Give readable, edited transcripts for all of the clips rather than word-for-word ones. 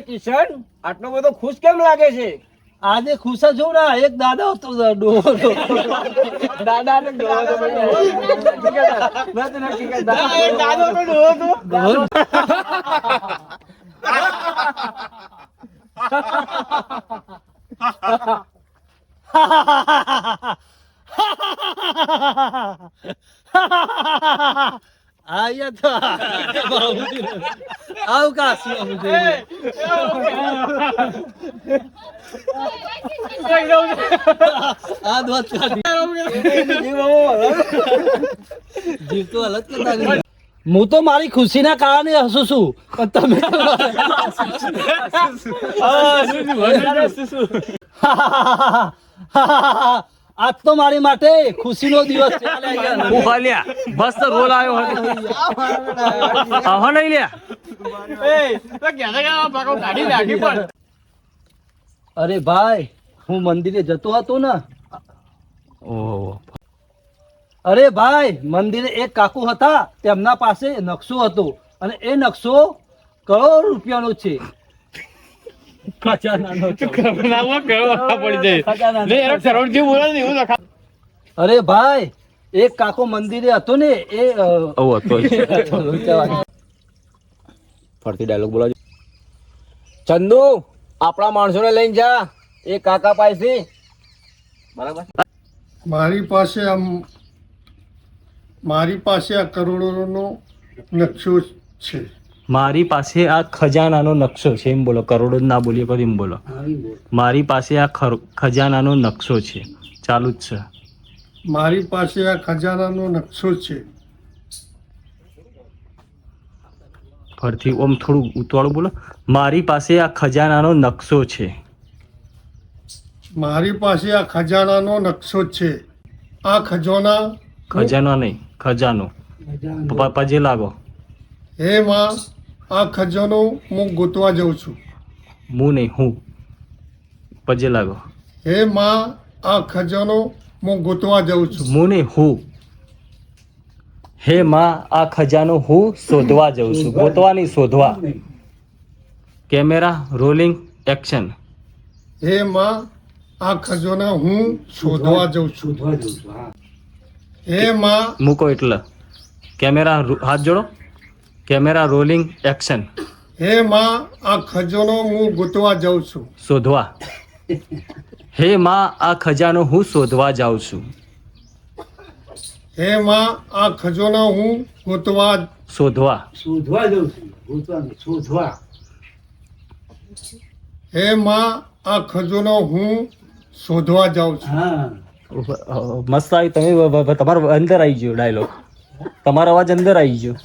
કિશન આટલો બધો ખુશ કેમ લાગે છે? આજે ખુશ જ છું ને. એક દાદા હતો ડોહો દાદા ને ડોહો તો દાદો તો ડોહો તો આયા તો આવ કાસી આ દોત જીવ તો હાલત કરતા. હું તો મારી ખુશીના કારણે હસું છું, પણ તમે આજ તો મારી માટે ખુશીનો દિવસ છે. હું ખાલ્યા બસ તો રોલ આવ્યો હતો હા નહીં લ્યા. અરે ભાઈ, હું મંદિરે જતો હતો ને. ઓહો અરે ભાઈ, મંદિરે એક કાકુ હતા, તેમના પાસે નકશો હતો અને એ નકશો કરોડ રૂપિયાનો છે. અરે ભાઈ, એક કાકો મંદિરે હતો ને એ ફરતી ડાયલોગ બોલો. ચંદુ, આપણા માણસોને લઈને જા એ કાકા પાસેથી. બરાબર. મારી પાસે આ કરોડોનો નકશો છે. મારી પાસે આ ખજાનાનો નકશો છે. એમ બોલો, કરોડો ના બોલીએ પછી એમ બોલો. મારી પાસે આ ખજાનાનો નકશો છે. ચાલુ જ છે. મારી પાસે આ ખજાનાનો નકશો છે. ફરથી ઓમ થોડું ઉતવાળું બોલો. મારી પાસે આ ખજાનાનો નકશો છે. મારી પાસે આ ખજાનાનો નકશો છે. આ ખજાનો નહીં, ખજાનો પછી લાગો. હે માં, આ ખજાનો હું ગોતવા જાઉં છું. હું નહીં, હું પછી લાગો. હે માં, આ ખજાનો હું ગોતવા જાઉં છું. હું નહીં, હું. હે માં, આ ખજાનો હું શોધવા જઉં છું. ગોતવા નહીં, શોધવા. Camera rolling action. હે માં, આ ખજાનો હું શોધવા જાઉં છું. હે માં, મૂકો એટલે. કેમેરા હાથ જોડો. Camera rolling action. હે માં, આ ખજાનો હું ગોતવા જાઉં છું. શોધવા. હે માં, આ ખજાનો હું શોધવા જાઉં છું. હે માં, આ ખજાનો હું ગોતવા શોધવા. હે માં, આ ખજાનો હું શોધવા જાઉં છું. મસ્ત આવી. તમે તમારો અંદર આવી ગયો ડાયલોગ. તમારો અવાજ અંદર આવી ગયો.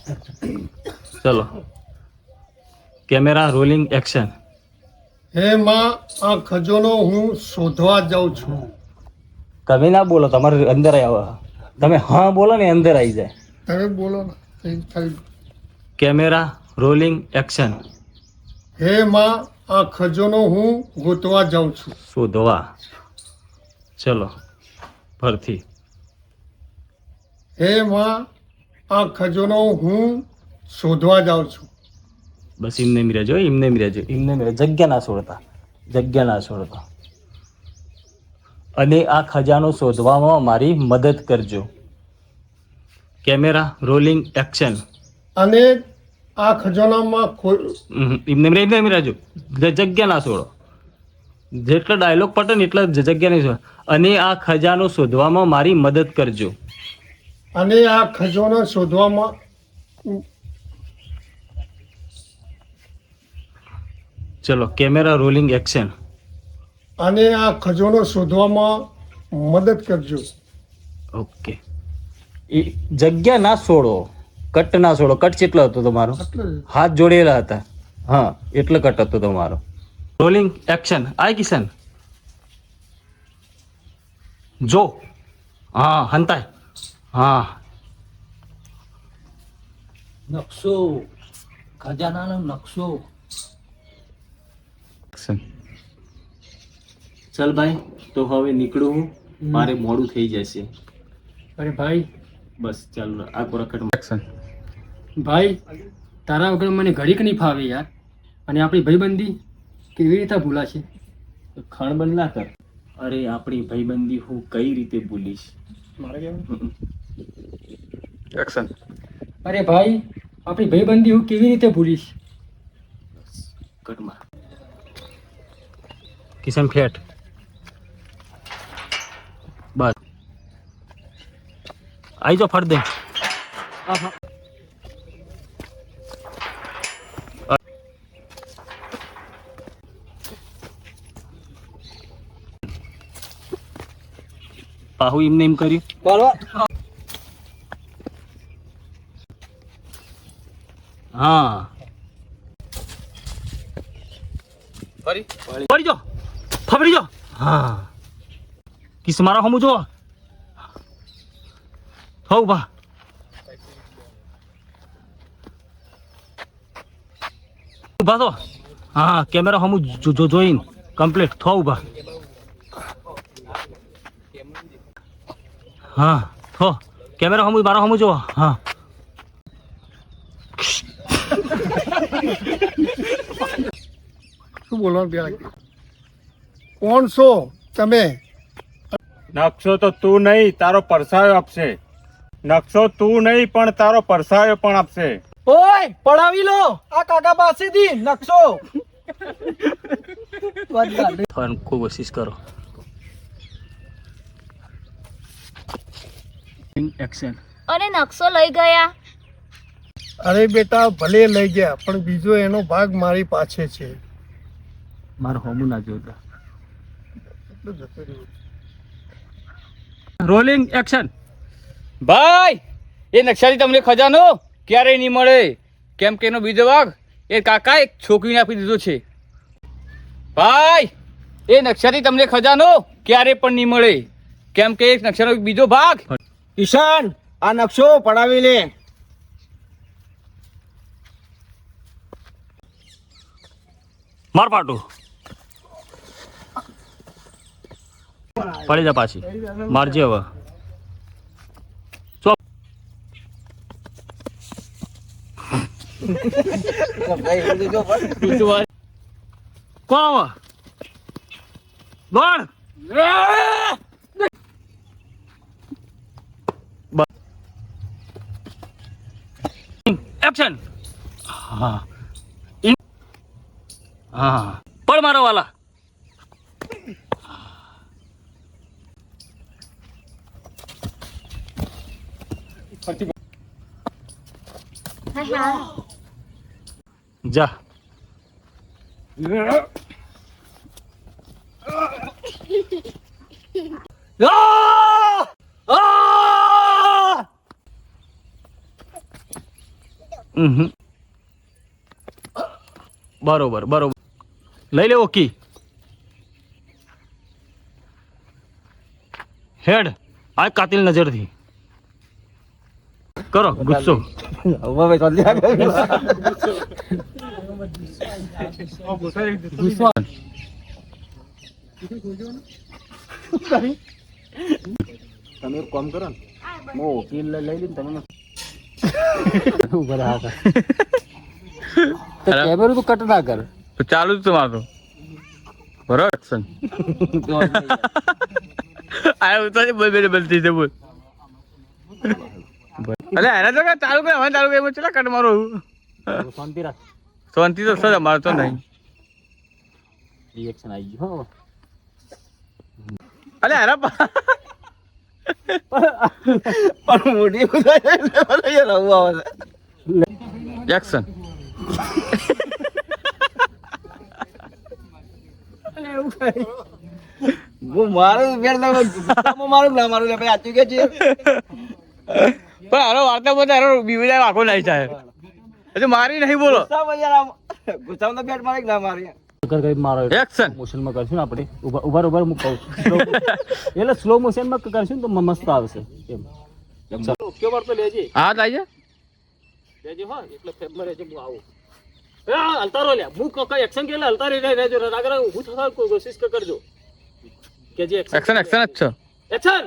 ચલો કેમેરા રોલિંગ એક્શન. હે માં, આ ખજાનો હું શોધવા જાઉં છું. તમે ના બોલો, તમારે અંદર આવે. તમે હા બોલો ને અંદર આવી જાય. તમે બોલો ને. Camera rolling action. હે માં, આ ખજાનો હું ગોતવા જાઉં છું. શોધવા. ચલો ફરથી. હે માં, આ ખજાનો હું શોધવા જાઉં છું. બસ એમને મિરાજો, એમને મિરાજો, એમને મિરાજો. જગ્યા ના છોડતા, જગ્યા ના છોડતા. અને આ ખજાનો શોધવામાં મારી મદદ કરજો. Camera rolling action. અને આ ખજાનામાં એમને મિરાજો, જગ્યા ના છોડો. જેટલો ડાયલોગ પટે ને એટલા જગ્યા નહીં છોડો. અને આ ખજાનો શોધવામાં મારી મદદ કરજો. અને આ ખજાનો શોધવામાં ચલો કેમેરા રોલિંગ એક્શન. અને આ ખજાનો શોધવામાં મદદ કરજો. ઓકે. એ જગ્યા ના છોડો, કટ ના છોડો. કટ કેટલો હતો તમારો? હાથ જોડેલા હતા. હા, એટલે કટ હતો તમારો. Rolling action. આય કિશન જો. હા હંતાય. હા નકશો, ખજાનાનો નકશો. ચલ ભાઈ, તો હવે નીકળું હું, મારે મોડું થઈ જશે. અરે ભાઈ, બસ ચાલો આ કોરકટ એક્શન. ભાઈ તારા વગર મને ઘડીક નહીં ફાવે યાર. અને આપણી ભાઈબંધી કેવી રીતે ભૂલાશે? ખણબંધ ના કર. અરે આપણી ભાઈબંધી હું કઈ રીતે ભૂલીશ? એક્શન. અરે ભાઈ, આપણી ભાઈબંધી હું કેવી રીતે ભૂલીશ? કટમાં કિશન ફેટ. બસ આઈ જો ફટ દે. પાહુ એમને એમ કર્યું. બરોબર. હા ફરી પડી જો ફફડી જો. હા કિસ મારા હમું જો. હો બા ઉભા તો. હા કેમેરા હમું જોઈન કમ્પ્લીટ થો ઉભા. હા થો કેમેરા હમું મારા હમું જો. હા શું બોલવાનું પેલા કે? કોણ છો તમે? નકશો તો તું નહીં, તારો પરસાયો આપશે. નકશો તું નહીં પણ તારો પરસાયો પણ આપશે. ઓય પડાવી લો આ કાકા પાસેથી નકશો. ફોન કો કોશિશ કરો. એક્શન. અને નકશો લઈ ગયા. અરે બેટા ભલે લઈ ગયા પણ બીજો એનો ભાગ મારી પાછે છે. મારું હોમું ના જોતા. એટલે જતો રહ્યો. Rolling action. ભાઈ એ નકશાથી તમને ખજાનો ક્યારેય નહીં મળે, કેમ કે એનો બીજો ભાગ એ કાકા એક છોકરીને આપી દીધો છે. ભાઈ એ નકશાથી તમને ખજાનો ક્યારે પણ નહીં મળે, કેમ કે એક નકશાનો બીજો ભાગ. ઈશાન આ નકશો પડાવી લે. માર પાટું પડી જા પાછી મારજે હવે. કોણ બોલ એક્શન. હા હા પણ મારો વાલા. જા બરોબર બરોબર લઈ લે. ઓકી હેડ આ કાતિલ નજરથી કરો ગુસ્સો. ગુસ્સો તમે એક કામ કરો ને, હું વકીલ લઈ લઈને તમે ઉભા રહા હતા. તો કેમેરો તો કટ ના કર. તો ચાલુ જ તમારું બરોબર. એક્શન. આ તો બોલ બનતી છે બોલ. અરે એના તો ચાલુ કરે હવે ચાલુ કરે ચલા કટ મારો. શાંતિ રાખ. શાંતિ તો સર અમારે તો નહીં. રિએક્શન આવી ગયું. અરે એના પણ મોટી રહું આવે. એક્શન. મારું મારું ના મારું ભાઈ આચું કે છે પણ હારો વાર્તા બધા હારો બીજા આખો નહીં થાય. હજુ મારી નહીં બોલો. ગુસ્સામાં બેટ મારે ના મારી. મારો એક્શન. મોશનમાં કરશું ને આપણે ઉભા ઉભા હું કહું એટલે સ્લો મોશનમાં કરશું ને તો મસ્ત આવશે. એમ ઓકે વાર તો લેજે. હા થાય છે. લેજે હો એટલે ફેમમાં રહેજે. હું આવું હલતા રહો લ્યા. હું કઈ એક્શન કે હલતા રહેજો. રાગરા હું થતા કોશિશ કરજો કે જે એક્શન એક્શન જ છે. એક્શન.